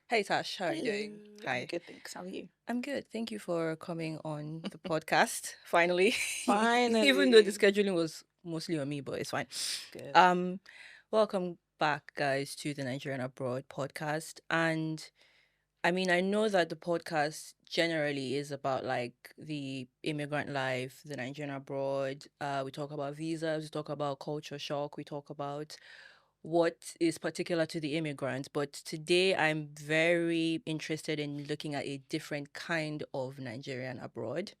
Hey Tash, how are you doing? I'm Hi. good, thanks. How are you? I'm good. Thank you for coming on the podcast. Finally. Even though the Finally. scheduling was mostly on me, but it's fine. Good. Um, welcome back guys to the Nigerian Abroad podcast. And I mean, I know that the podcast generally is about like the immigrant life, the Nigerian abroad. We talk about visas, we talk about culture shock, we talk about what is particular to the immigrants. But today I'm very interested in looking at a different kind of Nigerian abroad.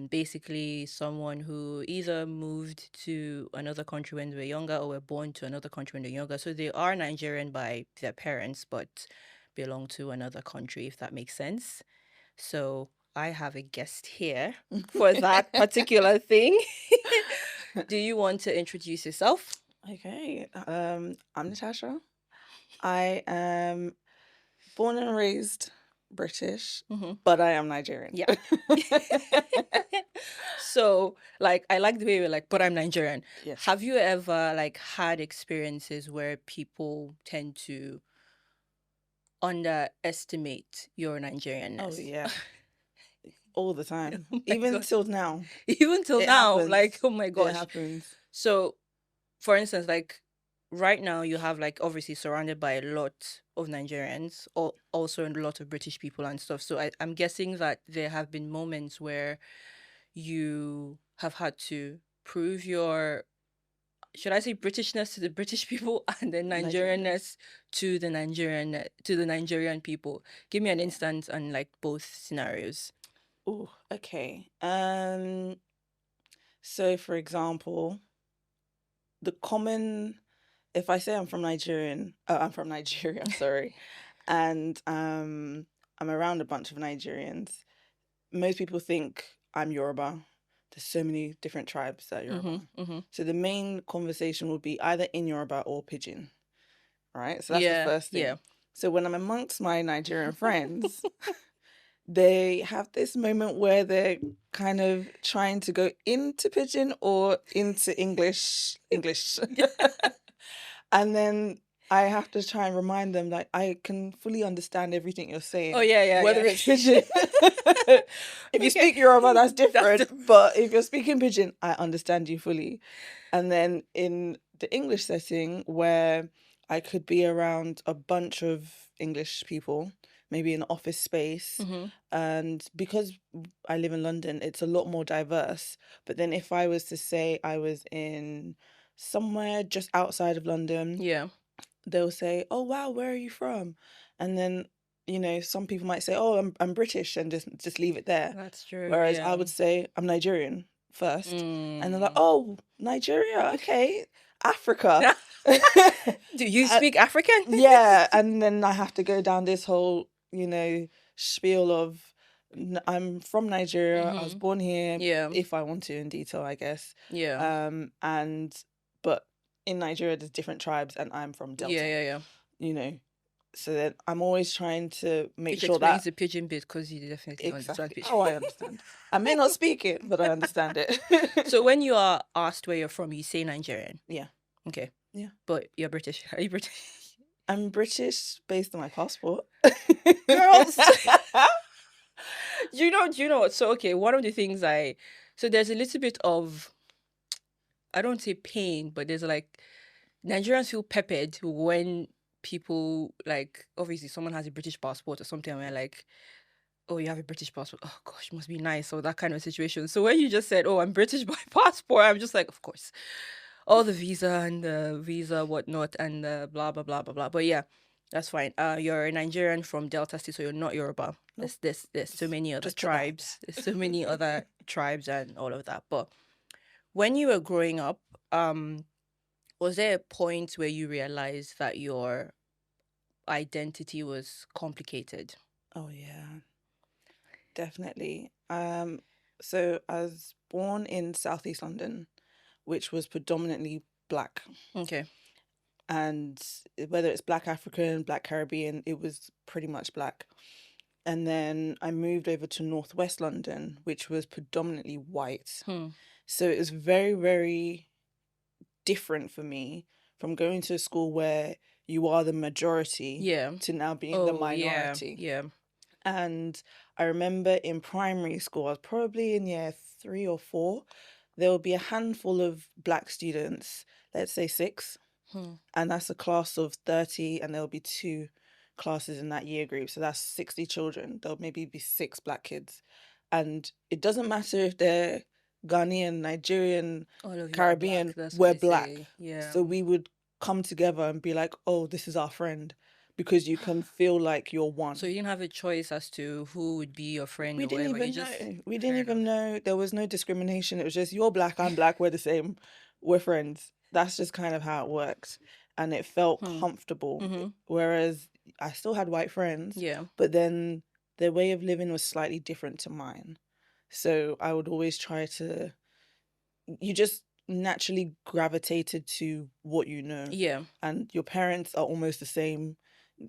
Basically someone who either moved to another country when they were younger or were born to another country when they're younger. So they are Nigerian by their parents, but belong to another country, if that makes sense. So I have a guest here for that particular thing. Do you want to introduce yourself? Okay. I'm Natasha. I am born and raised British, Mm-hmm. but I am Nigerian. Yeah. So, like, I like the way you're like, but I'm Nigerian. Yes. Have you ever like had experiences where people tend to underestimate your Oh Nigerianness? yeah. All the time. Oh my Even God. till now. Even till It now, happens. like, oh my It gosh. happens. So, for instance, like right now you have like obviously surrounded by a lot of Nigerians, or also a lot of British people and stuff. So I'm guessing that there have been moments where you have had to prove your, should I say, Britishness to the British people and then Nigerianness. Nigerianness to the Nigerian people. Give me an Yeah. instance on like both scenarios. Oh, okay. So for example, the common if I say I'm from Nigeria, sorry, and I'm around a bunch of Nigerians, most people think I'm Yoruba. There's so many different tribes that are Mm-hmm. Yoruba. Mm-hmm. So the main conversation will be either in Yoruba or Pidgin, right? So that's the Yeah, first yeah. thing. So when I'm amongst my Nigerian friends, they have this moment where they're kind of trying to go into Pidgin or into English. And then I have to try and remind them like I can fully understand everything you're Oh saying, yeah, yeah, whether yeah. it's Pidgin. If you Okay. speak Yoruba, that's That's different. But if you're speaking Pidgin, I understand you fully. And then in the English setting, where I could be around a bunch of English people, maybe in an office space, mm-hmm. and because I live in London, it's a lot more diverse. But then if I was to say I was in somewhere just outside of London, Yeah. they'll say, "Oh wow, where are you from?" And then some people might say, "Oh, I'm British," and just leave it there. That's true. Whereas I Yeah. would say I'm Nigerian first, and they're like, Mm. "Oh, Nigeria, okay, Africa." Do you Uh, speak African? yeah, and then I have to go down this whole spiel of I'm from Nigeria. I was Mm-hmm. born here. Yeah. If I want to in detail, I guess. Yeah. And but in Nigeria, there's different tribes, and I'm from Yeah. Delta. Yeah. Yeah. You know, so then I'm always trying to make Which sure explains that the pigeon bit because you definitely understand exactly. pigeon. Oh, I understand. I may not speak it, but I understand it. So when you are asked where you're from, you say Nigerian. Yeah, Okay. yeah. But you're British. Are you British? I'm British based on my passport. Girls. Do you know what? So okay, one of the things so there's a little bit of, I don't say pain, but there's like Nigerians feel peppered when people, like, obviously someone has a British passport or something and we're like, oh, you have a British passport. Oh gosh, must be nice, or that kind of situation. So when you just said, oh, I'm British by passport, I'm just like, of course. All the visa and the visa whatnot and the blah blah blah blah blah. But yeah, that's fine. You're a Nigerian from Delta State, so you're not Yoruba. Nope. There's so many other Just put that out tribes. There's so many other tribes and all of that. But when you were growing up, was there a point where you realized that your identity was complicated? there. Oh yeah, definitely. So I was born in Southeast London, which was predominantly black. Okay. And whether it's black African, black Caribbean, it was pretty much black. And then I moved over to Northwest London, which was predominantly white. Hmm. So it was very, very different for me from going to a school where you are the majority Yeah. to now being the Oh, yeah. minority. Yeah. And I remember in primary school, I was probably in year 3 or 4, there will be a handful of black students, let's say 6, and that's a class of 30, and there'll be 2 classes in that year group. So that's 60 children. There'll maybe be 6 black kids. And it doesn't matter if they're Ghanaian, Nigerian, All of you are black. Caribbean, That's what we're they black. say. Yeah. So we would come together and be like, oh, this is our friend, because you can feel like you're one. So you didn't have a choice as to who would be your friend We or didn't whatever. You even just know. We fair didn't even enough. know. There was no discrimination. It was just, you're black, I'm black, we're the same. We're friends. That's just kind of how it worked. And it felt comfortable. Whereas I still had white friends, Yeah. but then their way of living was slightly different to mine. So I would always try to, you just naturally gravitated to what you know. Yeah. And your parents are almost the same,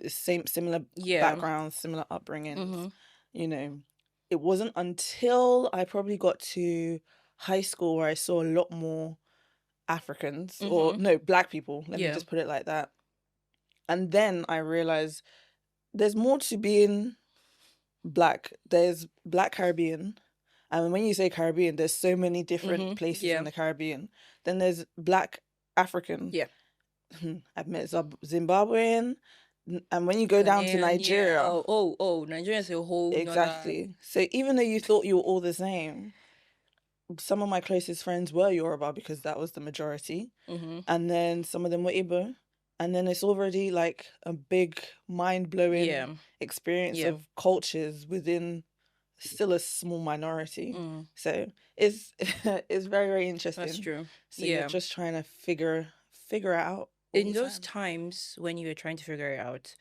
similar Yeah. backgrounds, similar upbringings. You know, it wasn't until I probably got to high school where I saw a lot more Africans, or no, black people. Let me Yeah. just put it like that. And then I realized there's more to being black. There's Black Caribbean. And when you say Caribbean, there's so many different places Yeah. in the Caribbean. Then there's Black African. Yeah. I've met Zimbabwean. And when you go down to Ghanaian, Nigeria, yeah. Oh, Nigeria is a whole nother. exactly. So even though you thought you were all the same, some of my closest friends were Yoruba because that was the majority. And then some of them were Igbo. And then it's already like a big mind-blowing experience of cultures within still a small minority. So it's it's very, very interesting. That's true. So you're just trying to figure it out. In those times when you were trying to figure it out,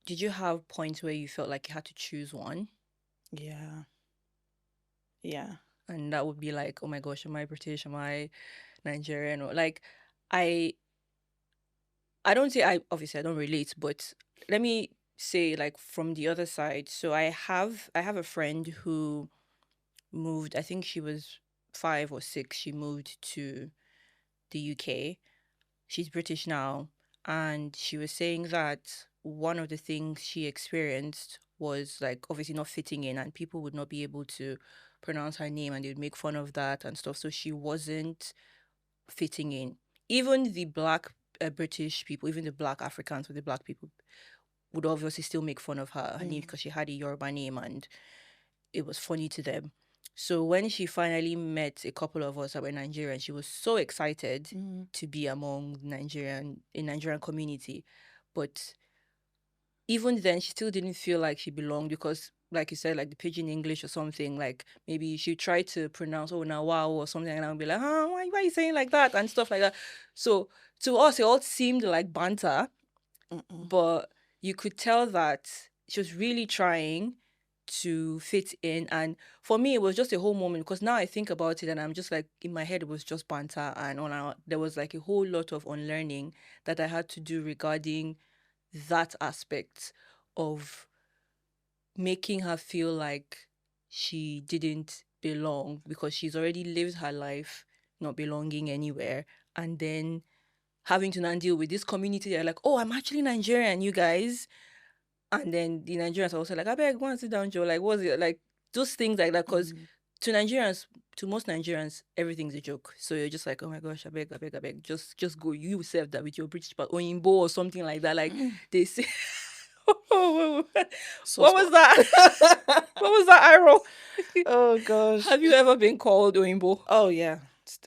did you have points where you felt like you had to choose one? Yeah. Yeah. And that would be like, oh my gosh, am I British? Am I Nigerian? Or like, I don't say obviously I don't relate, but let me say like from the other side. So I have a friend who moved, I think she was 5 or 6, she moved to the UK. She's British now, and she was saying that one of the things she experienced was like obviously not fitting in, and people would not be able to pronounce her name and they would make fun of that and stuff. So she wasn't fitting in. Even the black British people, even the black Africans or the black people would obviously still make fun of her name because she had a Yoruba name and it was funny to them. So when she finally met a couple of us that were Nigerian, she was so excited to be among a Nigerian community. But even then, she still didn't feel like she belonged because, like you said, like the pidgin English or something, like maybe she tried to pronounce, oh, now wow, or something, and I would be like, why are you saying like that? And stuff like that. So to us, it all seemed like banter, but you could tell that she was really trying to fit in. And for me, it was just a whole moment because now I think about it and I'm just like, in my head, it was just banter. And there was like a whole lot of unlearning that I had to do regarding that aspect of making her feel like she didn't belong because she's already lived her life not belonging anywhere. And then having to now deal with this community, they're like, oh, I'm actually Nigerian, you guys. And then the Nigerians are also like, I beg, go and sit down, Joe. Like, what's it? Like, those things like that. Because to Nigerians, to most Nigerians, everything's a joke. So you're just like, oh my gosh, I beg. Just go. You serve that with your British but Oyinbo or something like that. Like, they say... what was that? What was that eye roll? Oh gosh. Have you ever been called Oyinbo? Oh yeah,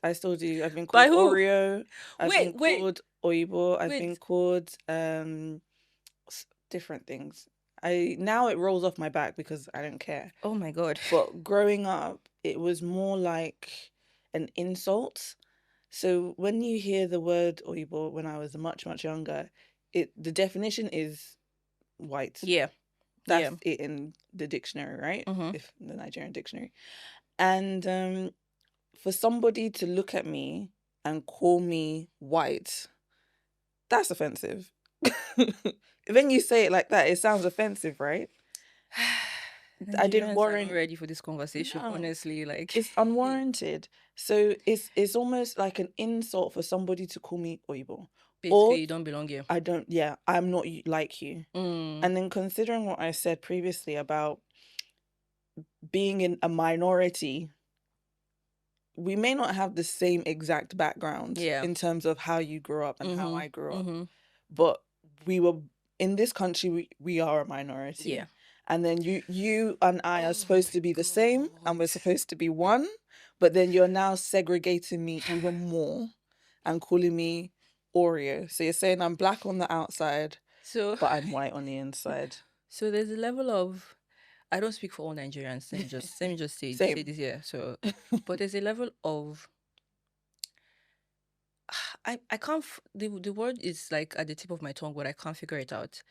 I still do. I've been By called who? Oreo. I've been Wait. called Oyibo. I've Wait. been called different things. Now it rolls off my back because I don't care. Oh my God. But growing up, it was more like an insult. So when you hear the word Oyibo when I was much, much younger, the definition is white. Yeah. That's it in the dictionary, right? If the Nigerian dictionary. And for somebody to look at me and call me white, that's offensive. When you say it like that, it sounds offensive, right? I didn't warrant. I'm ready for this conversation, honestly. Like, it's unwarranted. So it's almost like an insult for somebody to call me Oyibo or Basically, you don't belong here. I'm not like you. And then considering what I said previously about being in a minority, we may not have the same exact background Yeah. in terms of how you grew up and how I grew up, Mm-hmm. but we were in this country. We are a minority, Yeah. and then you and I are supposed my to be the same, and we're God. supposed to be one. But then you're now segregating me even more and calling me Oreo. So you're saying I'm black on the outside, So, but I'm white on the inside. so there's a level of, I don't speak for all Nigerians. Let me just say Same. this here. So, but there's a level of, I can't the word is like at the tip of my tongue, but I can't figure it out.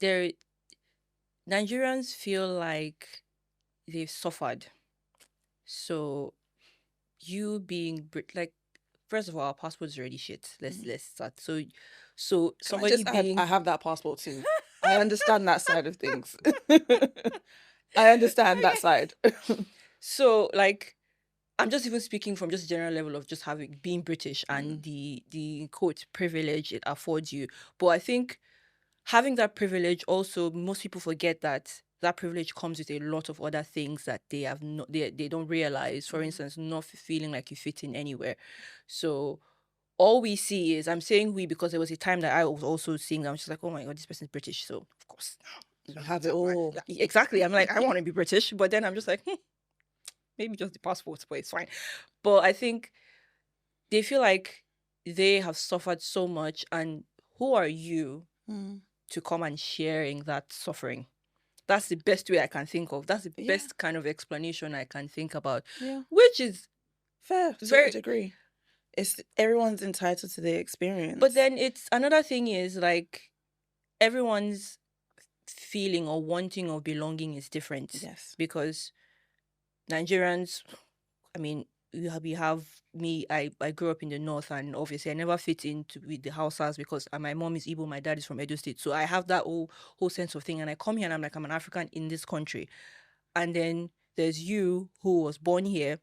There, Nigerians feel like they've suffered. So you being like, first of all, our passport is already shit. Let's start. So Can I somebody just add, I being have that passport too. I understand that side of things. I understand that side. so like, I'm just even speaking from just a general level of just having being British and the quote privilege it affords you. But I think having that privilege also, most people forget that that privilege comes with a lot of other things that they have not they don't realize. For instance, not feeling like you fit in anywhere. So all we see is, I'm saying we because there was a time that I was also seeing, I was just like, oh my God, this person's British, so of course You have it all. exactly. I'm like, I want to be British, but then I'm just like, maybe just the passport, but it's fine. But I think they feel like they have suffered so much, and who are you to come and sharing that suffering? That's the best way I can think of. That's the best kind of explanation I can think about. Yeah. Which is Fair to a degree. It's everyone's entitled to their experience. But then it's another thing is like everyone's feeling or wanting of belonging is different. Yes. Because Nigerians, I mean, we have me. I grew up in the north, and obviously I never fit into with the Hausas because my mom is Igbo, my dad is from Edo State, so I have that whole sense of thing. And I come here and I'm like, I'm an African in this country, and then there's you who was born here,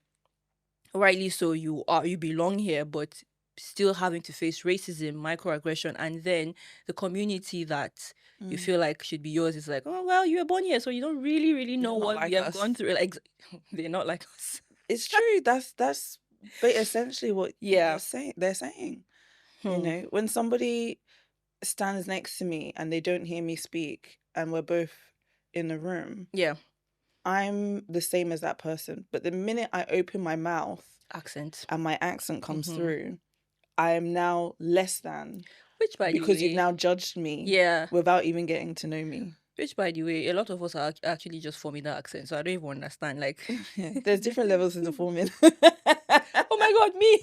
rightly so. You belong here, but still having to face racism, microaggression, and then the community that you feel like should be yours is like, oh well, you were born here, so you don't really know what like we have us. gone through. Like, they're not like us. It's true. That's but essentially what they're saying. You know, when somebody stands next to me and they don't hear me speak and we're both in the room, I'm the same as that person. But the minute I open my mouth and my accent comes through, I am now less than. Which, by the way, because you've now judged me without even getting to know me. Which, by the way, a lot of us are actually just forming that accent, so I don't even understand. Like, there's different levels in the forming. Oh my God, me!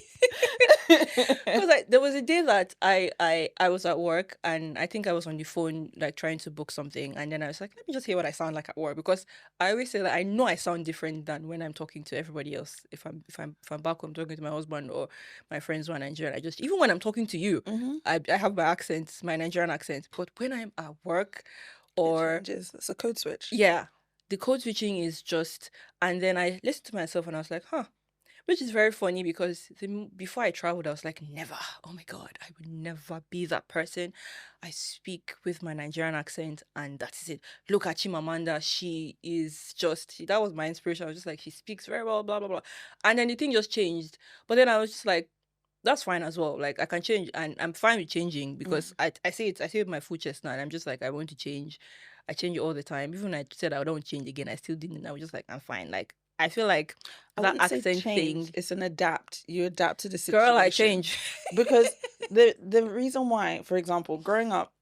Because there was a day that I was at work, and I think I was on the phone like trying to book something, and then I was like, let me just hear what I sound like at work, because I always say that I know I sound different than when I'm talking to everybody else. If I'm back home talking to my husband or my friends who are Nigerian, even when I'm talking to you, I have my accent, my Nigerian accent, but when I'm at work, or it changes. It's a code switch. Yeah, the code switching is just, and then I listened to myself and I was like, huh. Which is very funny because before I traveled, I was like, never. Oh my God, I would never be that person. I speak with my Nigerian accent and that is it. Look at Chimamanda. She is just, that was my inspiration. I was just like, she speaks very well, blah, blah, blah. And then the thing just changed. But then I was just like, that's fine as well. Like, I can change, and I'm fine with changing because I say it with my full chest now. And I'm just like, I want to change. I change it all the time. Even when I said I don't change again, I still didn't. I was just like, I'm fine. Like, I feel like that accent thing. It's an adapt. You adapt to the situation. Girl, I change. Because the reason why, for example, growing up,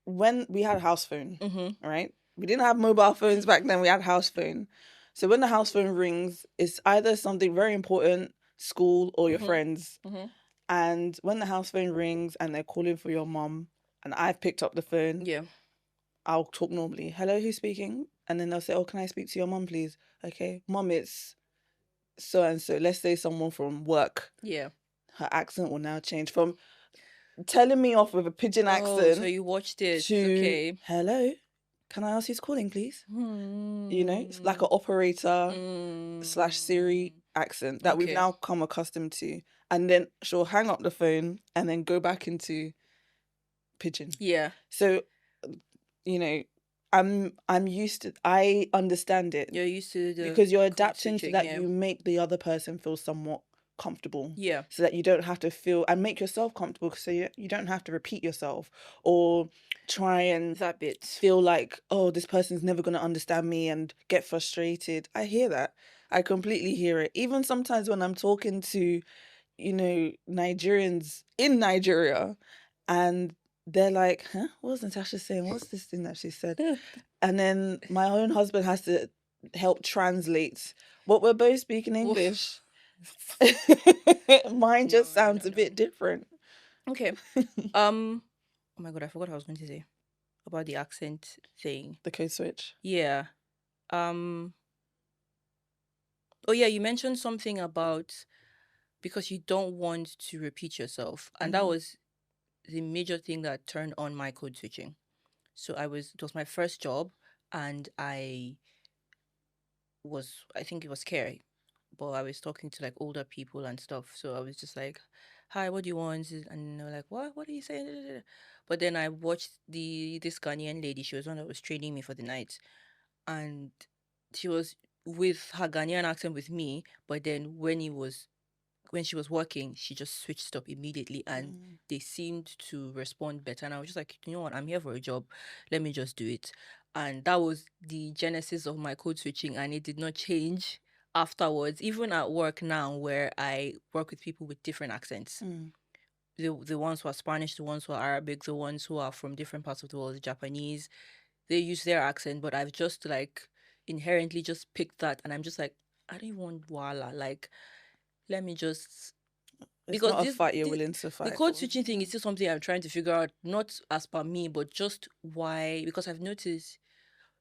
when we had a house phone, right? We didn't have mobile phones back then. We had house phone. So when the house phone rings, it's either something very important, school or your friends. And when the house phone rings and they're calling for your mom, and I've picked up the phone, I'll talk normally. Hello, who's speaking? And then they'll say, oh, can I speak to your mom, please? Okay, mom, it's so and so. Let's say someone from work. Yeah. Her accent will now change from telling me off with a pidgin accent. So you watched it. To, okay. Hello, can I ask who's calling, please? You know, it's like an operator / Siri accent that we've now come accustomed to. and then she'll hang up the phone and then go back into pidgin. Yeah. So, you know, I'm used to. I understand it You're used to the because you're code adapting so switching, that yeah. you make the other person feel somewhat comfortable. Yeah. So that you don't have to feel, and make yourself comfortable, so you don't have to repeat yourself or try and That bit. feel like, oh, this person's never going to understand me and get frustrated. I hear that. I completely hear it. Even sometimes when I'm talking to, Nigerians in Nigeria, and they're like, huh, what was Natasha saying? What's this thing that she said? And then my own husband has to help translate, but we're both speaking English. Mine just sounds a bit different. Okay. Oh my god, I forgot what I was going to say about the accent thing. The code switch. Yeah. Oh yeah, you mentioned something about because you don't want to repeat yourself, and that was the major thing that turned on my code switching. So it was my first job, and I think it was scary, but I was talking to like older people and stuff. So I was just like, "Hi, what do you want?" And they were like, "What? What are you saying?" But then I watched this Ghanaian lady. She was one that was training me for the night, and she was with her Ghanaian accent with me. But then when she was working, she just switched up immediately, and they seemed to respond better. And I was just like, you know what, I'm here for a job, let me just do it. And that was the genesis of my code switching, and it did not change afterwards, even at work now, where I work with people with different accents. The ones who are Spanish, the ones who are Arabic, the ones who are from different parts of the world, the Japanese, they use their accent, but I've just like inherently just picked that, and I'm just like, I don't want wala, like, let me just, It's because not a fight you're willing to the fight code for. switching thing is still something I'm trying to figure out, not as per me, but just why, because I've noticed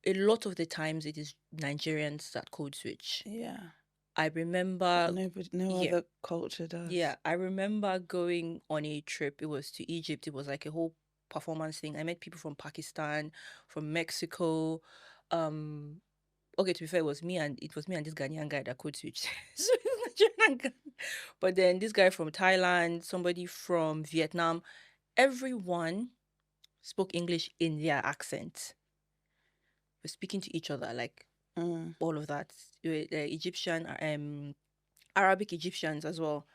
a lot of the times it is Nigerians that code switch. Yeah. I remember No other culture does. Yeah, I remember going on a trip. It was to Egypt. It was like a whole performance thing. I met people from Pakistan, from Mexico. Okay, to be fair, it was me and this Ghanaian guy that code switched. So it's Nigerian guy. But then this guy from Thailand, somebody from Vietnam, everyone spoke English in their accent. We're speaking to each other, like all of that. Egyptian, Arabic Egyptians as well.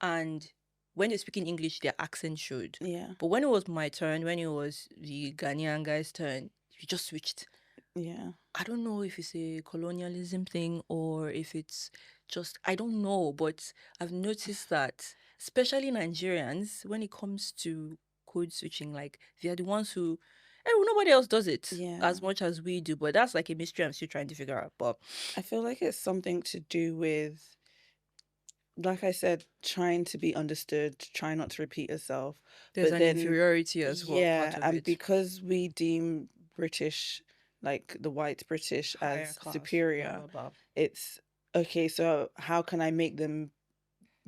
And when they're speaking English, their accent showed. Yeah. But when it was my turn, when it was the Ghanaian guy's turn, he just switched. Yeah. I don't know if it's a colonialism thing or if it's just, I don't know, but I've noticed that, especially Nigerians, when it comes to code switching, like they're the ones who, nobody else does it as much as we do. But that's like a mystery I'm still trying to figure out. But I feel like it's something to do with, like I said, trying to be understood, try not to repeat yourself. there's But an then, inferiority as well, part of and it. because we deem British, like the white British, Higher as class, superior, blah, blah, blah. it's okay. So how can I make them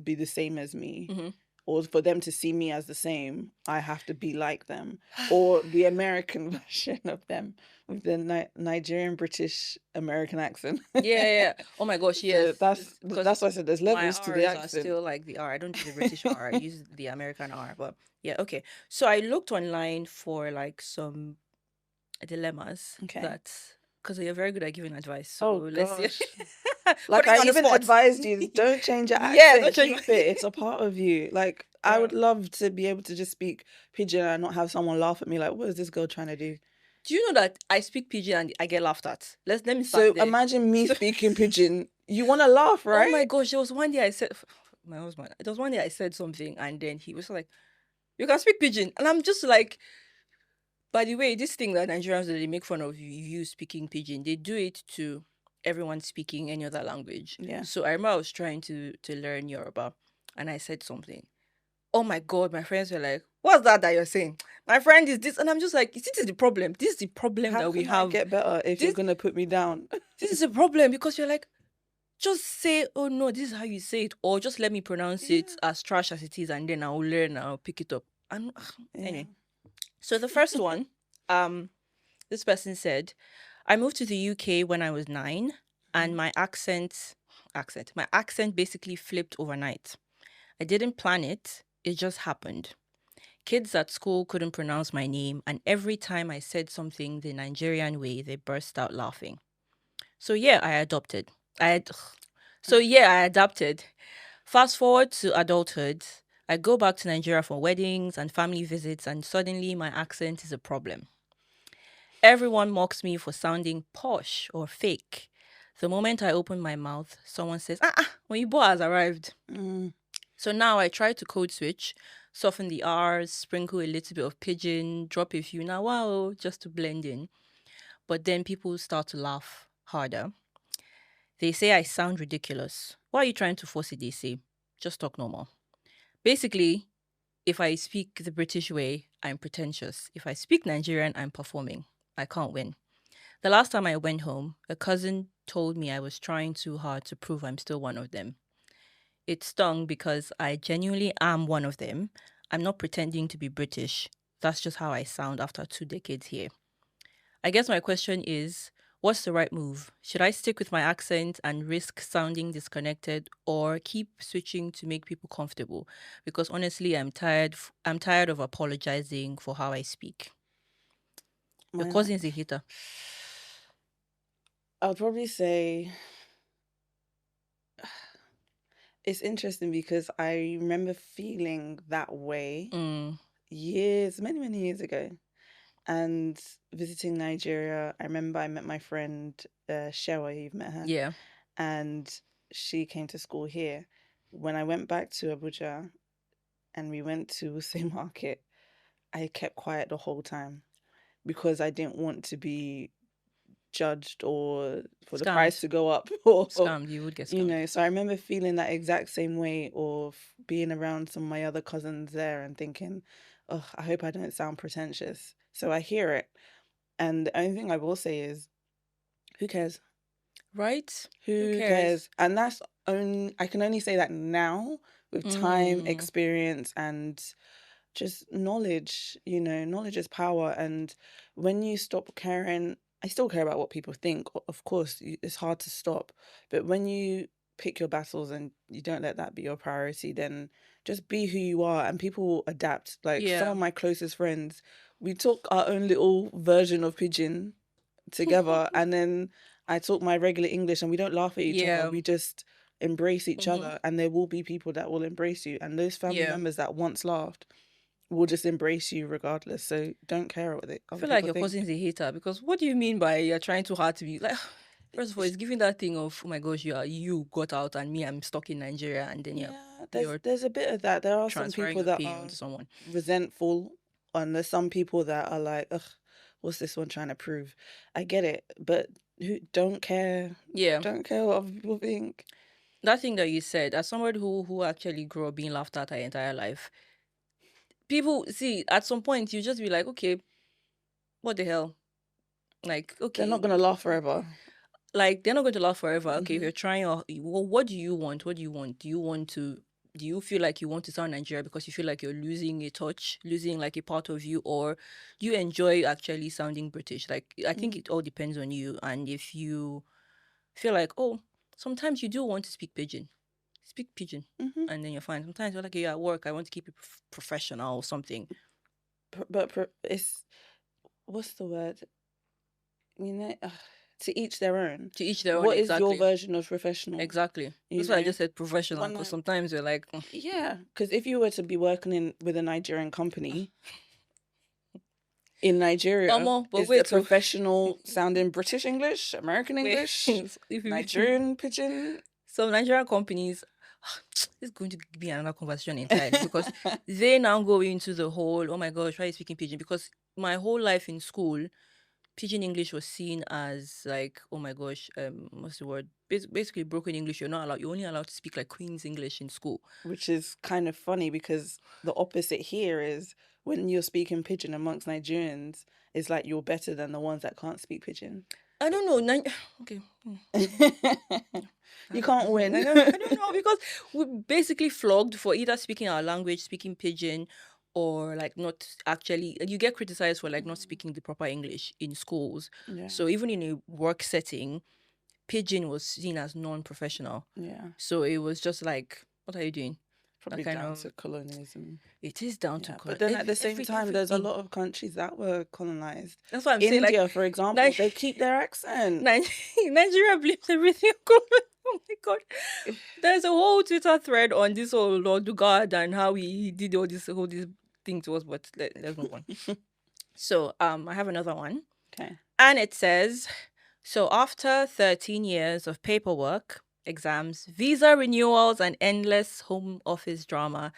be the same as me? Mm-hmm. Or for them to see me as the same, I have to be like them, or the American version of them with the Nigerian British American accent. Yeah. Oh my gosh, yes. So that's why I said there's levels to the My R's accent. are still like the R. I don't do the British R. I use the American R. But yeah, okay. So I looked online for like some dilemmas that, because you're very good at giving advice. So let's see. Like I even advised you, don't change your accent. Keep it. It's a part of you. Like I would love to be able to just speak pidgin and not have someone laugh at me like, what is this girl trying to do? Do you know that I speak pidgin and I get laughed at? Let me start So there. imagine me speaking pidgin. You want to laugh, right? Oh my gosh, there was one day I said, my husband, there was one day I said something and then he was like, you can speak pidgin. And I'm just like, by the way, this thing that Nigerians do, they make fun of you speaking pidgin, they do it to everyone speaking any other language. Yeah. So I remember I was trying to learn Yoruba and I said something. Oh my God, my friends were like, what's that you're saying? My friend is this. And I'm just like, this is the problem. This is the problem that we have. I get better if you're going to put me down? This is a problem because you're like, just say, oh no, this is how you say it. Or just let me pronounce it as trash as it is and then I'll learn and I'll pick it up. And anyway. So the first one, this person said, I moved to the UK when I was 9 and my accent basically flipped overnight. I didn't plan it, it just happened. Kids at school couldn't pronounce my name, and every time I said something the Nigerian way, they burst out laughing. So yeah, I adopted. I had, so yeah, I adapted. Fast forward to adulthood. I go back to Nigeria for weddings and family visits, and suddenly my accent is a problem. Everyone mocks me for sounding posh or fake. The moment I open my mouth, someone says, Oyibo has arrived. Mm. So now I try to code switch, soften the R's, sprinkle a little bit of pidgin, drop a few now, wow, just to blend in. But then people start to laugh harder. They say I sound ridiculous. Why are you trying to force it? They say, just talk normal. Basically, if I speak the British way, I'm pretentious. If I speak Nigerian, I'm performing. I can't win. The last time I went home, a cousin told me I was trying too hard to prove I'm still one of them. It stung because I genuinely am one of them. I'm not pretending to be British. That's just how I sound after 2 decades here. I guess my question is, what's the right move? Should I stick with my accent and risk sounding disconnected, or keep switching to make people comfortable? Because honestly, I'm tired of apologizing for how I speak. Your Mine, cousin's a hater. I'll probably say it's interesting because I remember feeling that way Mm, years, many, many years ago. And visiting Nigeria, I remember I met my friend Shewa, you've met her, yeah. and she came to school here. When I went back to Abuja and we went to Wuse Market, I kept quiet the whole time because I didn't want to be judged or for the price Scammed. to go up or Scammed. You would get scammed. so I remember feeling that exact same way of being around some of my other cousins there and thinking, oh, I hope I don't sound pretentious. So I hear it, and the only thing I will say is, who cares? Right? Who Who cares? cares? And that's only, I can only say that now with time, Mm, experience, and just knowledge. Knowledge is power. And when you stop caring, I still care about what people think. Of course, it's hard to stop. But when you pick your battles and you don't let that be your priority, then just be who you are and people will adapt. Like some yeah. of my closest friends, we took our own little version of Pigeon together, and then I talk my regular English and we don't laugh at each other. Yeah. We just embrace each Mm-hmm. other, and there will be people that will embrace you, and those family Yeah. members that once laughed will just embrace you regardless. So don't care what I other feel like people your think. cousin's a hater because what do you mean by you're trying too hard to be like? First of all, it's giving that thing of, oh my gosh, you got out and me, I'm stuck in Nigeria, and then Yeah, there's you're there's a bit of that. There are some transferring people your that pain are onto someone. resentful, and there's some people that are like, ugh, what's this one trying to prove? I get it, but who don't care? Yeah. Don't care what other people think. That thing that you said, as someone who actually grew up being laughed at her entire life, people see at some point you just be like, okay, what the hell? Like, They're okay, not gonna laugh forever. like they're not going to last forever. Okay, if Hmm. you're trying, well, what do you want? What do you want? Do you feel like you want to sound Nigeria because you feel like you're losing a touch, losing like a part of you, or you enjoy actually sounding British? Like, I think it all depends on you. And if you feel like, oh, sometimes you do want to speak pidgin, Hmm. and then you're fine. Sometimes you're like, yeah, at work, I want to keep it professional or something. But it's, what's the word? To each their own. To each their own, What is your exactly. version of professional? Exactly. You That's why I know, just said professional when because I, sometimes you're like, yeah, because if you were to be working with a Nigerian company in Nigeria, but is the wait, so professional sounding British English, American wait, English, if you Nigerian pidgin? so Nigerian companies, this is going to be another conversation entirely because they now go into the whole, oh my gosh, why are you speaking pidgin? Because my whole life in school, pidgin English was seen as like, oh my gosh, what's the word? Basically, broken English. You're not allowed. You're only allowed to speak like Queen's English in school. Which is kind of funny because the opposite here is when you're speaking pidgin amongst Nigerians, it's like you're better than the ones that can't speak pidgin. I don't know. Okay. You can't win. I don't know because we're basically flogged for either speaking our language, speaking pidgin, or like not actually. You get criticized for like not speaking the proper English in schools. Yeah, So even in a work setting, pidgin was seen as non-professional. yeah. So it was just like, what are you doing? Probably kind down of, to colonialism. it is down to Yeah, but then at the same time, there's a everything. lot of countries that were colonized. That's what I'm saying. Like, India, for example, they keep their accent. Nigeria blames everything. Oh my god! There's a whole Twitter thread on this whole Lord Dugard and how he did all this thing to us. But let's move on. So I have another one, Okay. and it says, so after 13 years of paperwork, exams, visa renewals, and endless home office drama,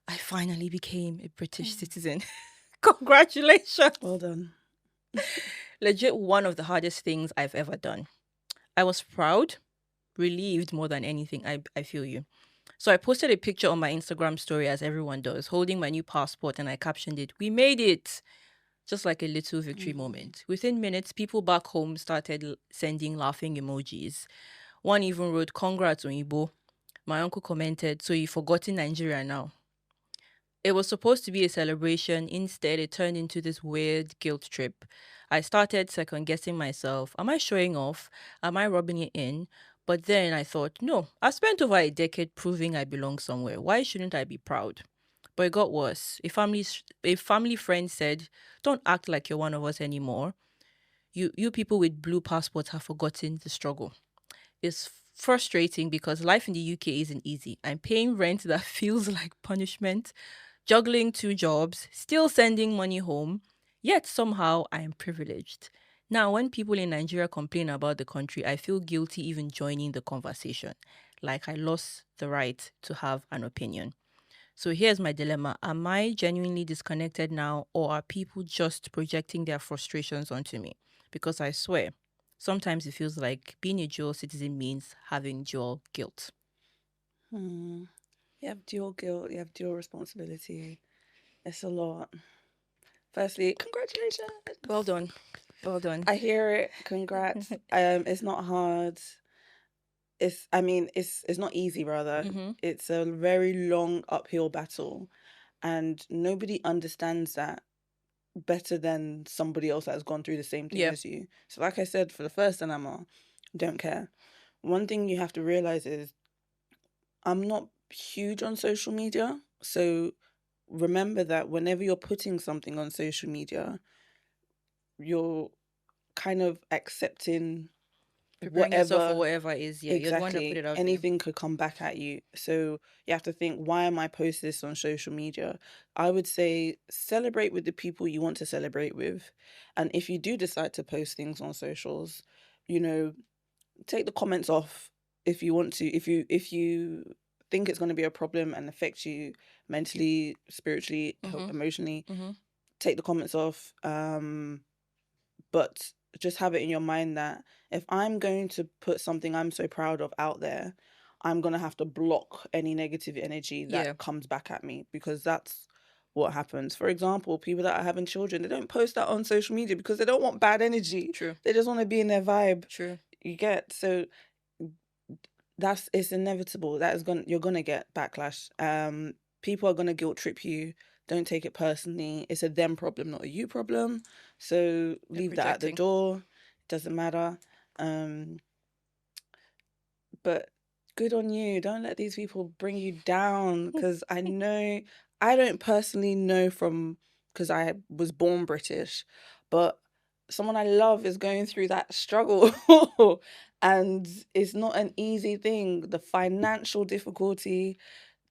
I finally became a British citizen. Congratulations! Well done. Legit one of the hardest things I've ever done. I was proud, relieved more than anything. I feel you. So I posted a picture on my Instagram story, as everyone does, holding my new passport, and I captioned it, "We made it!" Just like a little victory moment. Within minutes, people back home started sending laughing emojis. One even wrote, "Congrats, Oyibo." My uncle commented, "So you've forgotten Nigeria now." It was supposed to be a celebration. Instead, it turned into this weird guilt trip. I started second guessing myself. Am I showing off? Am I rubbing it in? But then I thought, no, I've spent over a decade proving I belong somewhere. Why shouldn't I be proud? But it got worse. A family friend said, "Don't act like you're one of us anymore. You people with blue passports have forgotten the struggle." It's frustrating because life in the UK isn't easy. I'm paying rent that feels like punishment, juggling two jobs, still sending money home, yet somehow I am privileged. Now, when people in Nigeria complain about the country, I feel guilty even joining the conversation, like I lost the right to have an opinion. So here's my dilemma. Am I genuinely disconnected now, or are people just projecting their frustrations onto me? Because I swear, sometimes it feels like being a dual citizen means having dual guilt. You have dual guilt, you have dual responsibility. It's a lot. Firstly, congratulations. Well done. Well done. I hear it. Congrats. It's not hard. It's not easy, rather. Mm-hmm. It's a very long uphill battle, and nobody understands that better than somebody else that has gone through the same thing Yeah. as you. So like I said, for the first dilemma, don't care. One thing you have to realize is I'm not huge on social media. So remember that whenever you're putting something on social media, you're kind of accepting Preparing yourself for whatever. whatever is, yeah, you're the one that put Exactly. it out there. Anything could come back at you. So you have to think, why am I posting this on social media? I would say celebrate with the people you want to celebrate with. And if you do decide to post things on socials, you know, take the comments off if you want to. If you think it's going to be a problem and affect you mentally, spiritually, Mm-hmm. emotionally, Mm-hmm. take the comments off. But just have it in your mind that if I'm going to put something I'm so proud of out there, I'm going to have to block any negative energy Yeah. that comes back at me, because that's what happens. For example, people that are having children, they don't post that on social media because they don't want bad energy. True. They just want to be in their vibe. True. You get? So it's inevitable. You're gonna get backlash. People are gonna guilt trip you. Don't take it personally. It's a them problem, not a you problem. So leave that at the projecting. door. It doesn't matter. But good on you. Don't let these people bring you down, because I know, I don't personally know because I was born British, but someone I love is going through that struggle. And it's not an easy thing. The financial difficulty,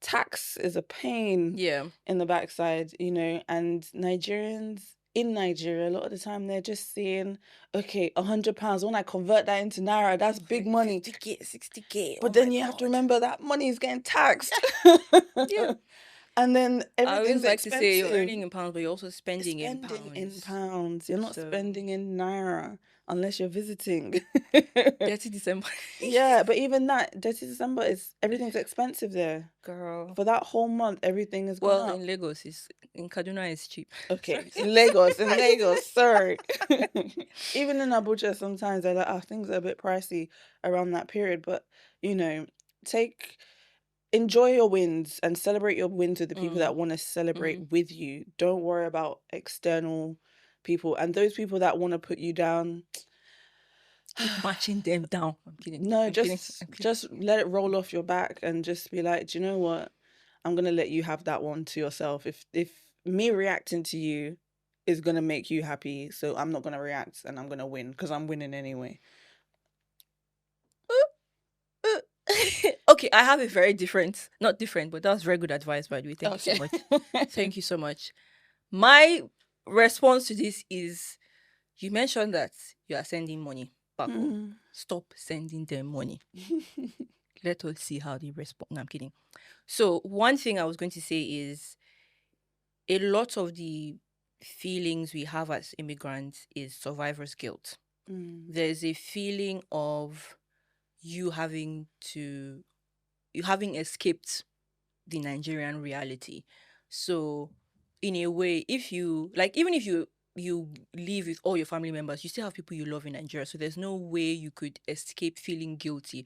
tax is a pain Yeah. in the backside, and Nigerians in Nigeria, a lot of the time they're just saying, okay, £100, when I convert that into Naira, that's big money. 50K, 60K. But Oh then my you have to God. remember that money is getting taxed. Yeah. And then I always everything's like to say you're expensive. earning in pounds, but you're also spending in Spending in pounds. pounds. You're not So spending in Naira unless you're visiting. Dirty December. Yeah, but even that, Dirty December, everything's expensive there. Girl. For that whole month, everything has gone Well, up. in Lagos, in Kaduna, it's cheap. Okay, in Lagos, sorry. Even in Abuja, sometimes they're like, things are a bit pricey around that period. But, take enjoy your wins and celebrate your wins with the people that want to celebrate with you. Don't worry about external people, and those people that want to put you down. Keep marching them down. I'm kidding. No, I'm kidding. just let it roll off your back and just be like, do you know what? I'm gonna let you have that one to yourself. If me reacting to you is gonna make you happy, so I'm not gonna react and I'm gonna win because I'm winning anyway. Okay, I have a very different, not different, but that was very good advice, by the way. Thank you so much. Thank you so much. My response to this is, you mentioned that you are sending money back home. Stop sending them money. Let us see how they respond. No, I'm kidding. So one thing I was going to say is, a lot of the feelings we have as immigrants is survivor's guilt. There's a feeling of you having escaped the Nigerian reality. So in a way, if you like, even if you live with all your family members, you still have people you love in Nigeria. So there's no way you could escape feeling guilty.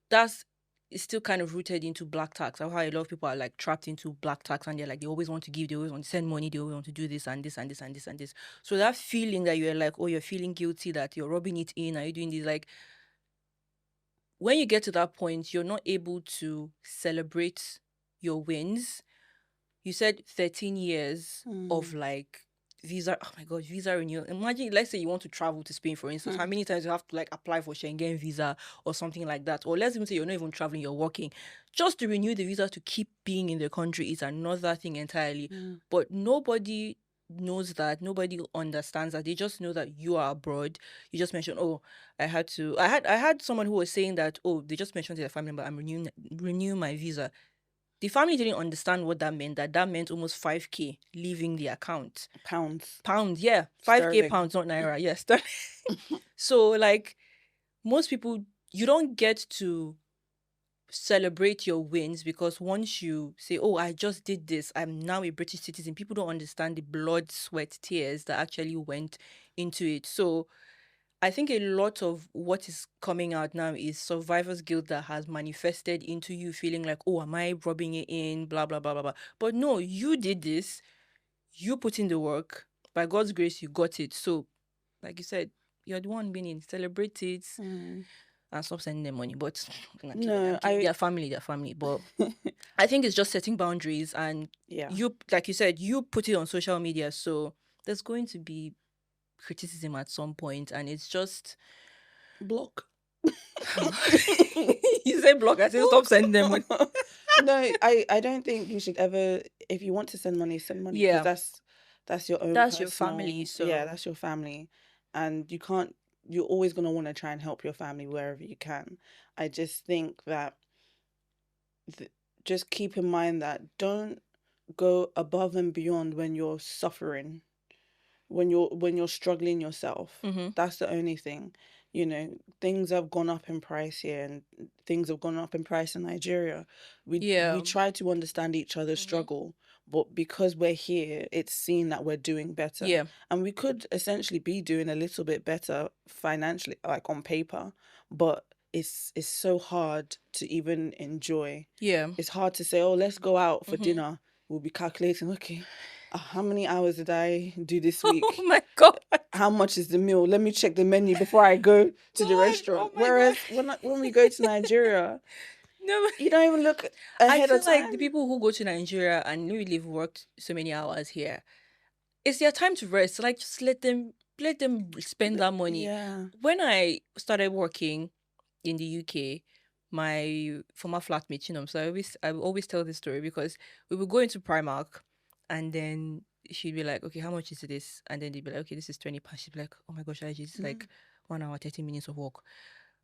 That's It's still kind of rooted into black tax. How a lot of people are like trapped into black tax, and they're like, they always want to give, they always want to send money, they always want to do this and this and this and this and this. So that feeling that you're like, oh, you're feeling guilty that you're rubbing it in, are you doing this? Like, when you get to that point, you're not able to celebrate your wins. You said 13 years of like visa. Oh my God, visa renewal. Imagine, let's say you want to travel to Spain, for instance. How many times you have to like apply for Schengen visa or something like that? Or let's even say you're not even traveling, you're working. Just to renew the visa to keep being in the country is another thing entirely. But nobody knows that. Nobody understands that. They just know that you are abroad. You just mentioned, oh, I had someone who was saying that, oh, they just mentioned to their family member, I'm renewing my visa. The family didn't understand what that meant. That meant almost 5K leaving the account. Pounds, yeah. 5K Sterling. pounds, not naira. Yes. Sterling. So like, most people, you don't get to celebrate your wins, because once you say, oh, I just did this, I'm now a British citizen, people don't understand the blood, sweat, tears that actually went into it. So I think a lot of what is coming out now is survivor's guilt that has manifested into you feeling like, oh, am I rubbing it in, blah, blah, blah, blah, blah. But no, you did this. You put in the work. By God's grace, you got it. So, like you said, you're the one winning. Celebrate it and stop sending them money. But No, they're family. But I think it's just setting boundaries. And you, like you said, you put it on social media. So there's going to be criticism at some point, and it's just block. You say block, I say stop sending them money. No, I don't think you should ever, if you want to send money, because that's your own That's personal, your family. So yeah, that's your family, and you're always going to want to try and help your family wherever you can. I just think that just keep in mind that don't go above and beyond when you're suffering, when you're struggling yourself. That's the only thing. Things have gone up in price here, and things have gone up in price in Nigeria. We try to understand each other's struggle, but because we're here, it's seen that we're doing better. And we could essentially be doing a little bit better financially, like on paper, but it's so hard to even enjoy. It's hard to say, oh, let's go out for dinner. We'll be calculating, okay, how many hours did I do this week? Oh my God. How much is the meal? Let me check the menu before I go to the restaurant. Whereas when we go to Nigeria, no, you don't even look ahead of time. Like the people who go to Nigeria and really worked so many hours here, it's their time to rest. Like, just let them spend that money. When I started working in the UK, my former flatmate, so I always tell this story, because we would go into Primark, and then she'd be like, okay, how much is this? And then they'd be like, okay, this is 20 pounds. She'd be like, oh my gosh, it's like 1 hour, 30 minutes of work.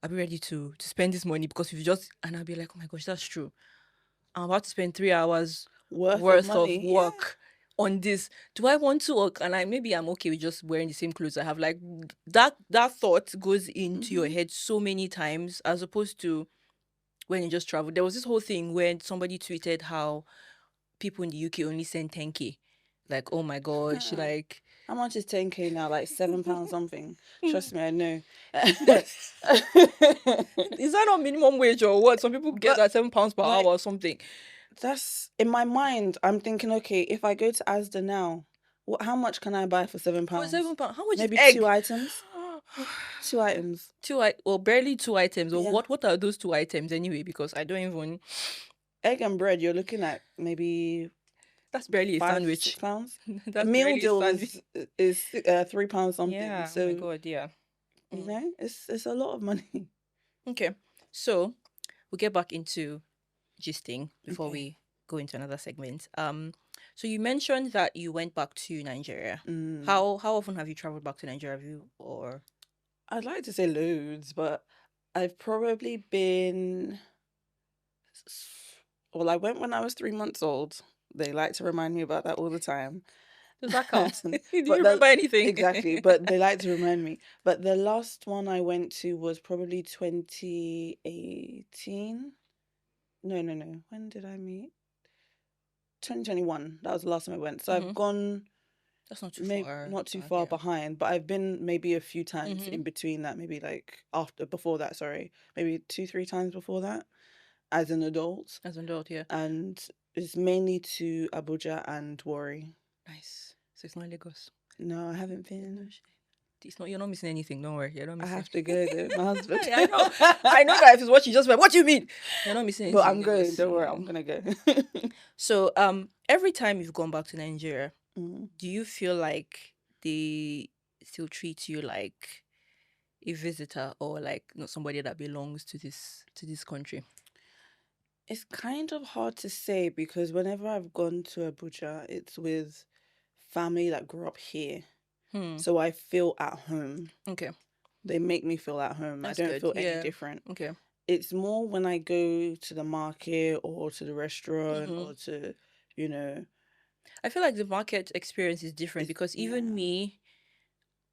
I'll be ready to spend this money, because we've just, and I'll be like, oh my gosh, that's true. I'm about to spend 3 hours worth of work on this. Do I want to work? And I'm okay with just wearing the same clothes I have. Like, that thought goes into your head so many times, as opposed to when you just travel. There was this whole thing when somebody tweeted how people in the UK only send 10K. Like, oh my gosh, like, how much is 10K now? Like £7 something. Trust me, I know. Is that not minimum wage or what? Some people get that £7 per hour or something. That's, in my mind, I'm thinking, okay, if I go to Asda now, how much can I buy for £7? For £7, how much maybe is egg? 2 items. 2 items. Barely 2 items. Or what are those 2 items anyway? Because I don't even. egg and bread, you're looking at maybe That's barely a £5, sandwich. £6. A That's meal barely a deal sandwich. is £3 something. Yeah. Oh my So God. Yeah. you Mm. know, it's a lot of money. Okay. So we'll get back into gisting before Okay. we go into another segment. So you mentioned that you went back to Nigeria. Mm. How often have you traveled back to Nigeria? Have you or I'd like to say loads, but I've probably been. Well, I went when I was 3 months old. They like to remind me about that all the time. does that count? Do you But the remember anything? exactly, but they like to remind me. But the last one I went to was probably 2018. No, no, no. When did I meet? 2021. That was the last time I went. So I've Mhm. gone That's not too maybe far not too back. far Yeah. behind, but I've been maybe a few times Mhm. in between that, maybe like before that, sorry. Maybe 2, 3 times before that as an adult. As an adult, yeah. And it's mainly to Abuja and Warri. Nice. So it's not Lagos. No, I haven't been. It's not. You're not missing anything. Don't worry. You're not I missing. have to go though. My husband. I know. I know that if it's what you just went. What do you mean? You're not missing But anything I'm in going. Lagos. Don't worry, I'm gonna go. So every time you've gone back to Nigeria, Mm. do you feel like they still treat you like a visitor or like not somebody that belongs to this country? It's kind of hard to say because whenever I've gone to Abuja, it's with family that grew up here. Hmm. So I feel at home. Okay. They make me feel at home. I That's don't good. feel any Yeah. different. Okay. It's more when I go to the market or to the restaurant Mhm. or to, you know, I feel like the market experience is different it's because yeah. even me,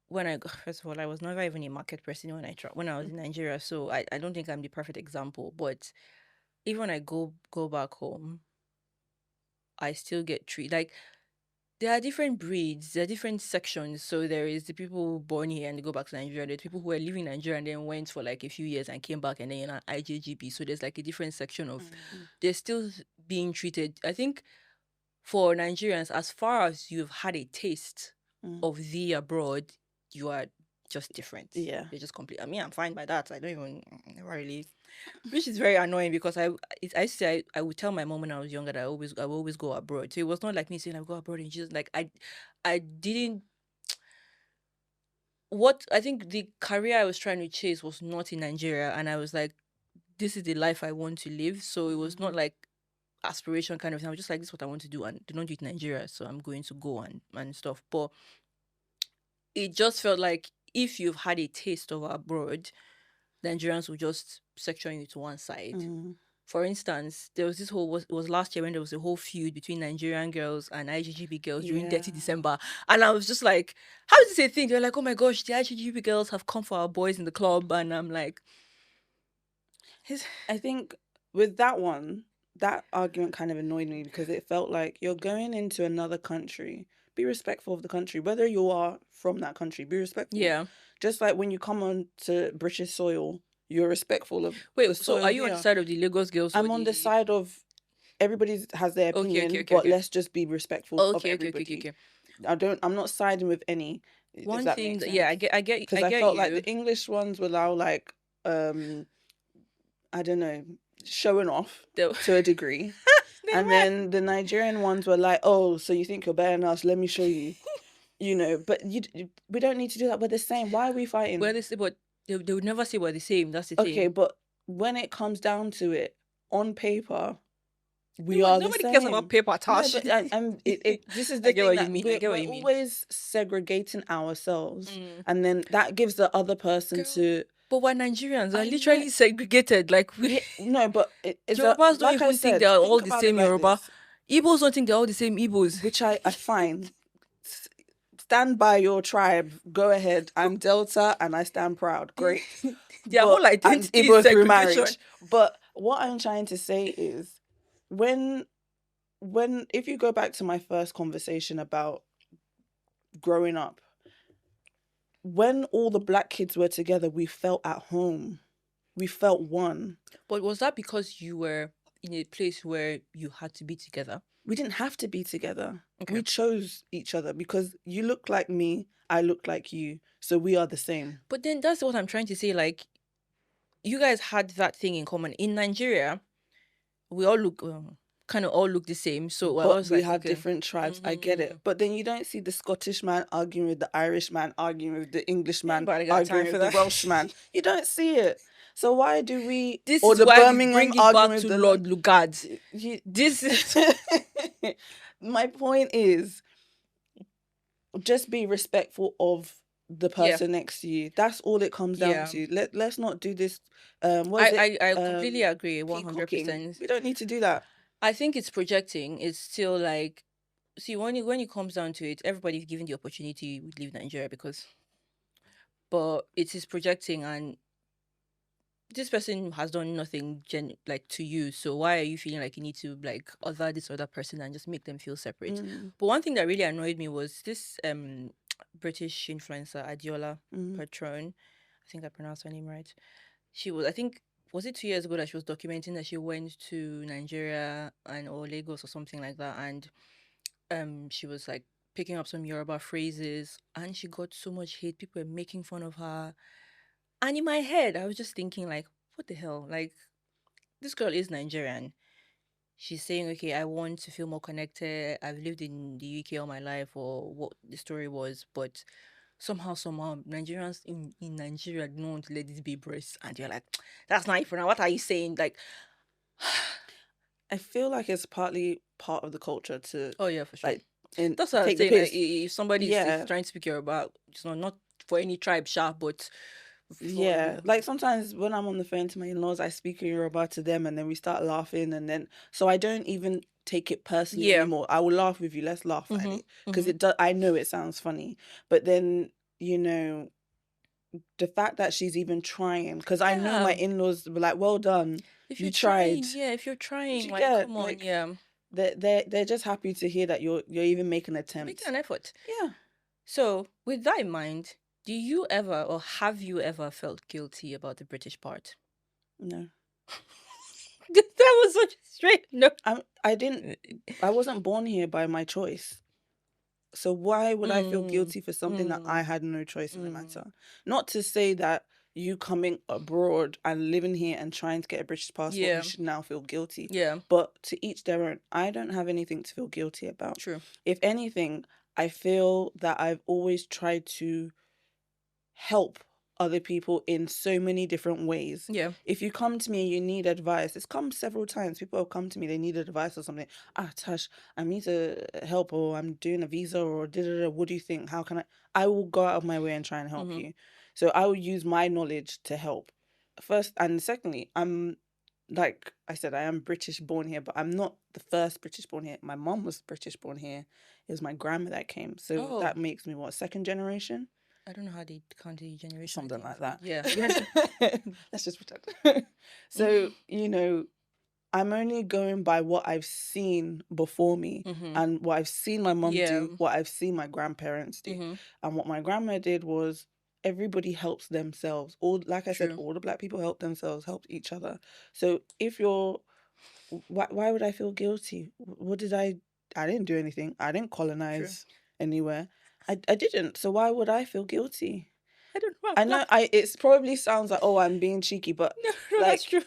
when I first of all, I was never even a market person when I was in Nigeria, so I don't think I'm the perfect example. But even when I go back home, I still get treated like there are different breeds, there are different sections. So there is the people born here and they go back to Nigeria. There's people who are living in Nigeria and then went for like a few years and came back and then IJGB. So there's like a different section of they're still being treated. I think for Nigerians, as far as you've had a taste Mm. of the abroad, you are just different. Yeah. You're just complete. I mean, I'm fine by that. I don't even never really, which is very annoying because I say I would tell my mom when I was younger that I will always go abroad. So it was not like me saying I go abroad and just like I didn't. What I think the career I was trying to chase was not in Nigeria, and I was like, this is the life I want to live. So it was not like aspiration kind of thing. I was just like, this is what I want to do, and they don't do it in Nigeria, so I'm going to go and stuff. But it just felt like if you've had a taste of abroad, Nigerians will just section you to one side. Mm. For instance, there was this whole it was last year when there was a whole feud between Nigerian girls and IGGB girls during Dirty Yeah. December, and I was just like, "How is this a thing?" They're like, "Oh my gosh, the IGGB girls have come for our boys in the club," and I'm like, I think with that one, that argument kind of annoyed me because it felt like you're going into another country. Be respectful of the country, whether you are from that country. Be respectful. "Yeah." Just like when you come on to British soil, you're respectful of the Wait, so are soil you on the here. side of the Lagos girls or I'm on the the? side of everybody has their Okay, opinion, okay, but okay. let's just be respectful of Okay, okay, okay, okay, everybody. okay. I'm not siding with any, if One that thing makes that, yeah, sense. Because I I get felt like you. the English ones were now like, I don't know, showing off The, to a degree. they And were. then the Nigerian ones were like, oh, so you think you're better than us? Let me show you. But we don't need to do that. We're the same. Why are we fighting? Well, they say, but they would never say we're the same. That's the Okay, thing. but when it comes down to it, on paper, we are the Nobody cares about same. paper, No, Tash. but this is I the get thing what you that mean. I get we're what you mean. always segregating ourselves, Mm. and then that gives the other person Girl, to. but we're Nigerians. We're I know. literally segregated. Like we, Yeah, no, but it's a Yorubas don't like I even think said. they're all Think the about it same like Yoruba. this, Igbos don't think they're all the same Igbos. which I find. Stand by your tribe. Go ahead. I'm Delta and I stand proud. Great. Their whole And identity is Igbo through segregation. marriage. But what I'm trying to say is when if you go back to my first conversation about growing up, when all the black kids were together, we felt at home. We felt one. But was that because you were in a place where you had to be together? We didn't have to be together. Okay. We chose each other because you look like me, I look like you. So we are the same. But then that's what I'm trying to say. Like, you guys had that thing in common. In Nigeria, we all look kind of all look the same. So I But was we like, have okay. different tribes. I get it. But then you don't see the Scottish man arguing with the Irish man, arguing with the English man, Anybody got time arguing for with the that? Welsh man. You don't see it. So why do we, This or is the why we Birmingham bring it arguing back with to the Lord Lugard. you, This is my point is just be respectful of the yeah, person next to you. That's all it comes down yeah. to. Let's not do this what is it? I completely agree, Peacocking. 100%. We don't need to do that. I think it's projecting. It's still like, see, when it comes down to it, everybody's given the opportunity to leave Nigeria because, but it is projecting, and this person has done nothing like to you. So why are you feeling like you need to like other this other person and just make them feel separate? But one thing that really annoyed me was this British influencer Adiola Patron. I think I pronounced her name right. She was, I think, was it 2 years ago that she was documenting that she went to Nigeria and or Lagos or something like that, and she was like picking up some Yoruba phrases, and she got so much hate. People were making fun of her, and in my head, I was just thinking like, what the hell? Like, this girl is Nigerian. She's saying, okay, I want to feel more connected. I've lived in the UK all my life, or what the story was, but somehow, Nigerians in Nigeria don't want to let this be breast. And you're like, that's not even, what are you saying? Like, I feel like it's partly part of the culture to oh, yeah, for sure. like and That's what I was take the saying. Like, piss. if somebody is Yeah. trying to speak Yoruba, it's not for any tribe, sharp, but for, Yeah, like sometimes when I'm on the phone to my in-laws, I speak in Yoruba to them and then we start laughing and then so I don't even take it personally yeah. anymore. I will laugh with you. Let's laugh at it because it does. I know it sounds funny, but then the fact that she's even trying because I know my Yeah. in-laws were like, "Well done, If you you're tried." trying, yeah, if you're Do trying, you like, get come on, like yeah, they're just happy to hear that you're even making an making attempt. an effort. Yeah, So, with that in mind, do you ever or have you ever felt guilty about the British part? no, That was such a straight no. I wasn't born here by my choice. So why would I feel guilty for something that I had no choice in the matter? Not to say that you coming abroad and living here and trying to get a British passport, Yeah. you should now feel guilty. Yeah. But to each their own. I don't have anything to feel guilty about. True. If anything, I feel that I've always tried to help other people in so many different ways. Yeah. If you come to me and you need advice, it's come several times. People have come to me, they need advice or something. Ah, Tash, I need to help, or I'm doing a visa, or da. What do you think? How can I will go out of my way and try and help you. So I will use my knowledge to help. First and secondly, I'm like I said, I am British born here, but I'm not the first British born here. My mom was British born here. It was my grandma that came. So that makes me what, second generation? I don't know how they count the generation. Something like that. Yeah. Let's just pretend. So, I'm only going by what I've seen before me and what I've seen my mum do, what I've seen my grandparents do. And what my grandma did was everybody helps themselves. Like I said, all the black people help themselves, help each other. So if you're, why would I feel guilty? What did I didn't do anything. I didn't colonize anywhere. I didn't. So why would I feel guilty? I don't know. I know it probably sounds like, oh, I'm being cheeky, but No, like that's true.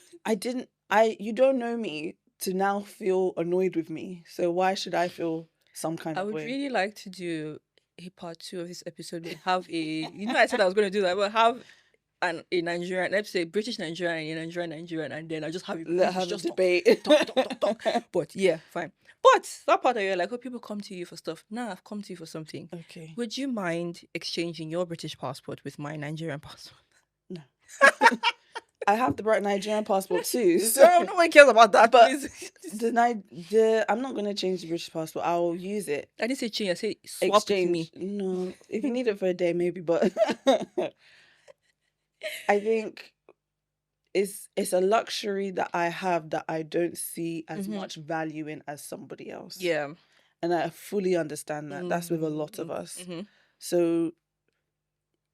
you don't know me to now feel annoyed with me. So why should I feel some kind I of would way? really like to do a part 2 of this episode. We have I said I was going to do that, but have a Nigerian, let's say British Nigerian, a Nigerian, and then I just have Let's have a just debate. talk. But yeah, fine. But that part of you, like, oh, people come to you for stuff. Nah, I've come to you for something. Okay. Would you mind exchanging your British passport with my Nigerian passport? No. I have the bright Nigerian passport too. So no one cares about that. But please. I'm not gonna change the British passport. I'll use it. I didn't say change. I say swap it to me. No, if you need it for a day, maybe. But I think it's a luxury that I have that I don't see as much value in as somebody else. Yeah. And I fully understand that. That's with a lot of us. So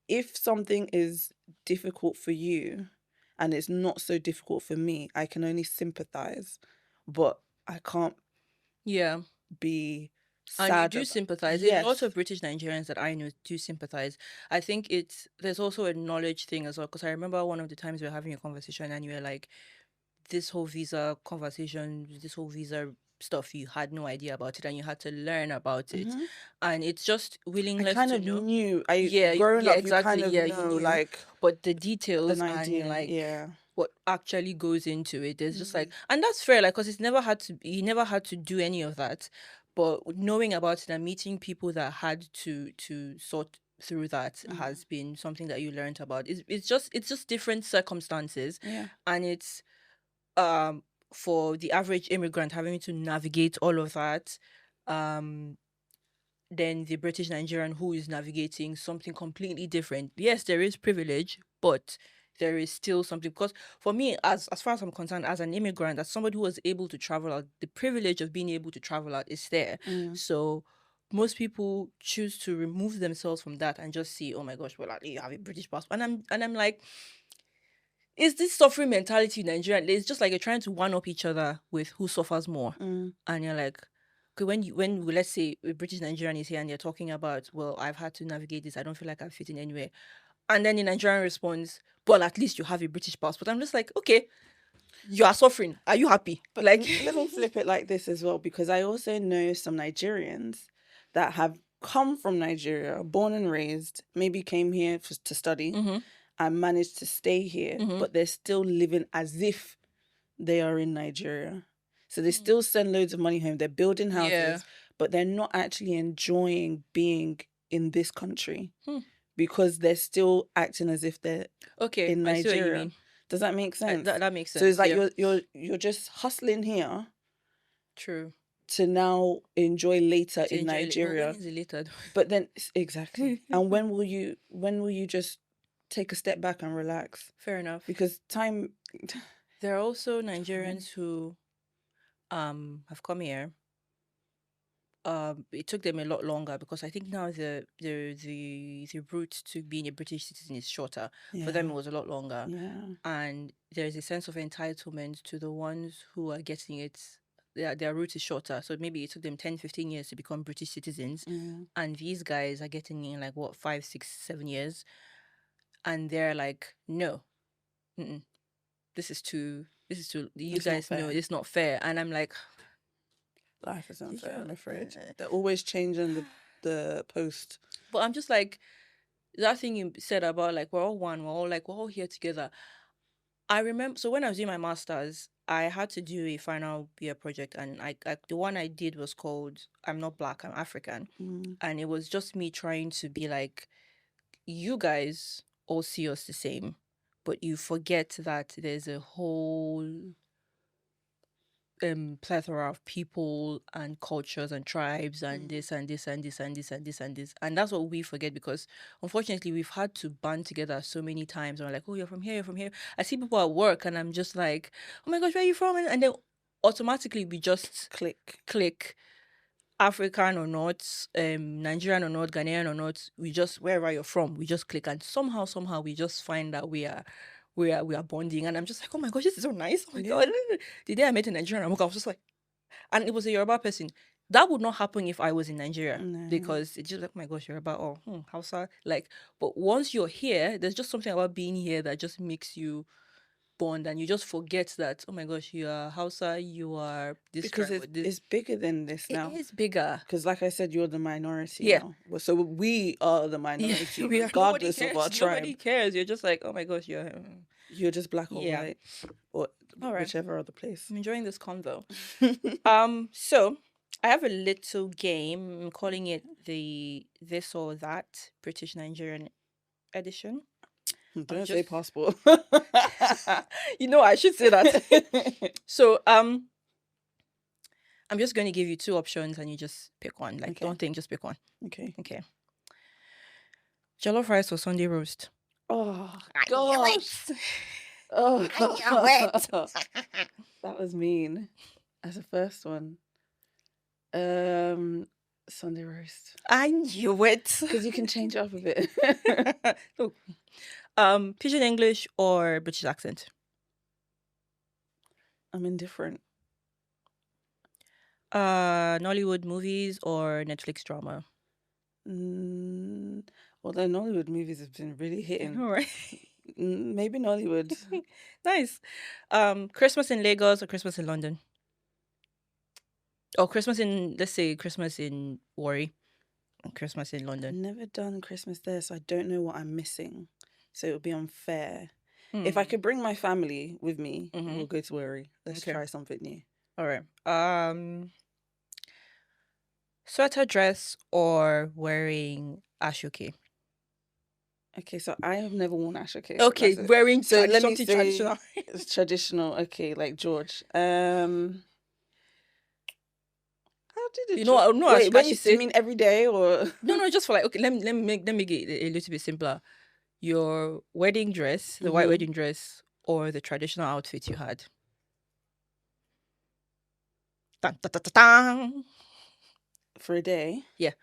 if something is difficult for you and it's not so difficult for me, I can only sympathize, but I can't be sad. And you do sympathize. Yes. A lot of British Nigerians that I know do sympathize. I think there's also a knowledge thing as well, because I remember one of the times we were having a conversation and you were like, this whole visa conversation, this whole visa stuff, you had no idea about it and you had to learn about it. Mhm. And it's just I willingness kind to of know. knew. Yeah, Growing yeah, up, you exactly. kind of Yeah, you know, knew. like, But the an details and idea. like Yeah. what actually goes into it, there's just like, Mm. and that's fair, like, because it's never had to, you never had to do any of that. But knowing about it and meeting people that had to sort through that Mm. has been something that you learned about. It's just different circumstances, Yeah. and it's um for the average immigrant having to navigate all of that, um than the British Nigerian who is navigating something completely different. Yes, there is privilege, but there is still something, because for me, as far as I'm concerned, as an immigrant, as somebody who was able to travel out, the privilege of being able to travel out is there. Mm. So most people choose to remove themselves from that and just see, oh my gosh, well, you have a British passport. And I'm like, is this suffering mentality in Nigeria? It's just like you're trying to one up each other with who suffers more. Mm. And you're like, okay, when let's say a British Nigerian is here and they're talking about, well, I've had to navigate this, I don't feel like I'm fitting anywhere. And then the Nigerian responds, well, at least you have a British passport. I'm just like, okay, you are suffering. Are you happy? But Like, let me flip it like this as well, because I also know some Nigerians that have come from Nigeria, born and raised, maybe came here to study Mhm, and managed to stay here, mhm. but they're still living as if they are in Nigeria. So they Mm. still send loads of money home. They're building Yeah. houses, but they're not actually enjoying being in this country Hmm. because they're still acting as if they're Okay, in I see what you Nigeria. mean. Does that make sense? That makes So it's sense. like Yeah, you're just hustling here true. to now enjoy later To in enjoy it. But when Nigeria. is it later? But then exactly. And when will you just take a step back and relax? Fair enough. Because time There are also Nigerians who have come here. It took them a lot longer because I think now the route to being a British citizen is shorter. For them, it yeah. was a lot longer, Yeah. and there's a sense of entitlement to the ones who are getting it. Their route is shorter, so maybe it took them 10, 15 years to become British citizens, Yeah. and these guys are getting in like what, 5, 6, 7 years, and they're like, no, mm-mm, this is too. This is too. You It's not guys know fair. it's not fair, and I'm like, Life is unfair, yeah. I'm afraid. They're always changing the post. But I'm just like, that thing you said about like we're all one, we're all here together. I remember, so when I was doing my masters, I had to do a final year project, and I the one I did was called "I'm Not Black, I'm African," Mm. and it was just me trying to be like, you guys all see us the same, but you forget that there's a whole plethora of people and cultures and tribes and this and this and this and this and this and this, and that's what we forget, because unfortunately we've had to band together so many times, and we're like, oh, you're from here, you're from here. I see people at work and I'm just like, oh my gosh, where are you from? And then automatically we just click, African or not, Nigerian or not, Ghanaian or not, we just, wherever you're from, we just click, and somehow we just find that we are bonding, and I'm just like, oh my gosh, this is so nice. Oh my Yeah. god. The day I met a Nigerian, I was just like, and it was a Yoruba person. That would not happen if I was in Nigeria, No. because it's just like, oh my gosh, Yoruba, or Hausa. Like, but once you're here, there's just something about being here that just makes you bond, and you just forget that, oh my gosh, you are Hausa, you are this Because tribe, or this. it's bigger than this It now. is bigger. Because like I said, you're the minority Yeah. now. So we are the Yeah, minority, nobody regardless of our cares. Nobody tribe. cares. You're just like, oh my gosh, You're just black or yeah. white, or All right. whichever other place. I'm enjoying this convo. So I have a little game. I'm calling it the This or That British Nigerian edition. Don't say passport. You know, I should say that. So I'm just going to give you two options and you just pick one. Like, Okay. don't think, just pick one. Okay. Jollof rice or Sunday roast? Oh I knew gosh. it. Oh, I knew it. that was mean. As a first one, Sunday roast, I knew it. because you can change it up a bit. Look, Pidgin English or British accent? I'm indifferent. Nollywood movies or Netflix drama? Although Nollywood movies have been really hitting. All right. Maybe Nollywood. Nice. Christmas in Lagos or Christmas in London? Or Christmas in, let's say, Christmas in Warri and Christmas in I've London. never done Christmas there, so I don't know what I'm missing. So it would be unfair. If Hmm. I could bring my family with me, Mhm. we'll go to Worry. Let's Okay. try something new. All right. Sweater dress or wearing ashoke? Okay, so I have never worn ashoke. Okay, That's it. wearing So let me something say traditional. it's traditional. Okay, like George. How did it? You know, no, Wait, I when you should do you say mean every day or? no, just for like okay. Let me get it a little bit simpler. Your wedding dress, the white Mhm. wedding dress, or the traditional outfit you had. Dun, dun, dun, dun, dun. For a day? Yeah.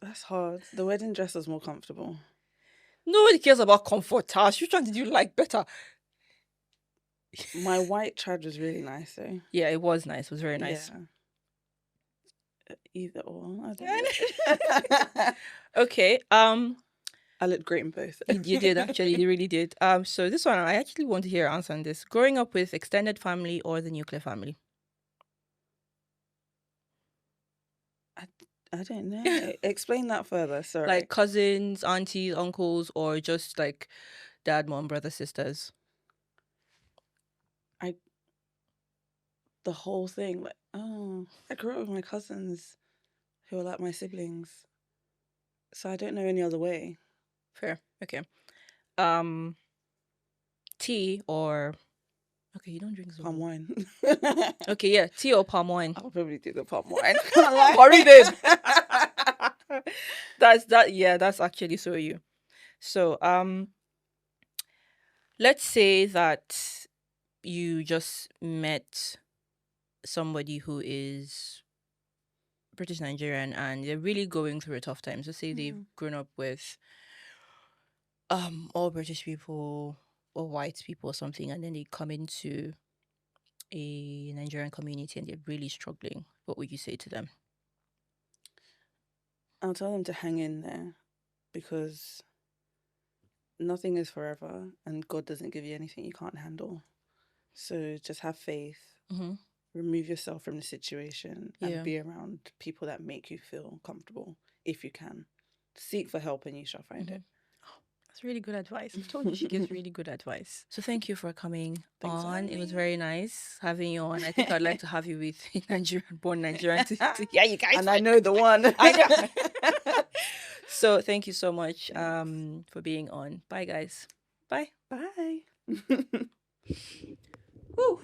That's hard. The wedding dress was more comfortable. Nobody cares about comfort, Tash. Which one did you like better? My white trad was really nice though. Yeah, it was nice. It was very nice. Yeah. Either or, I don't know. Okay. I looked great in both. You did actually. You really did. So this one, I actually want to hear your answer on this. Growing up with extended family or the nuclear family? I don't know. Explain that further. Sorry. Like cousins, aunties, uncles, or just like dad, mom, brother, sisters? The whole thing. Like, oh, I grew up with my cousins who are like my siblings, so I don't know any other way. Fair. Okay. Um, tea or okay, you don't drink Palm zobo. wine. Okay, yeah, tea or palm wine. I'll probably do the palm wine. Can't lie. Worry, babe. That's that. Yeah, that's actually so you. So, let's say that you just met somebody who is British-Nigerian and they're really going through a tough time. So, say they've grown up with all British people or white people or something, and then they come into a Nigerian community and they're really struggling. What would you say to them? I'll tell them to hang in there because nothing is forever and God doesn't give you anything you can't handle. So just have faith, Mm-hmm. remove yourself from the situation Yeah. and be around people that make you feel comfortable if you can. Seek for help and you shall find it. That's really good advice. I told you she gives really good advice. So thank you for coming Thanks for on. having It was me. very nice having you on. I think I'd like to have you with a Nigerian born Nigerian yeah, you guys. And I know the one. I know. So thank you so much for being on. Bye guys. Bye. Bye. Whew.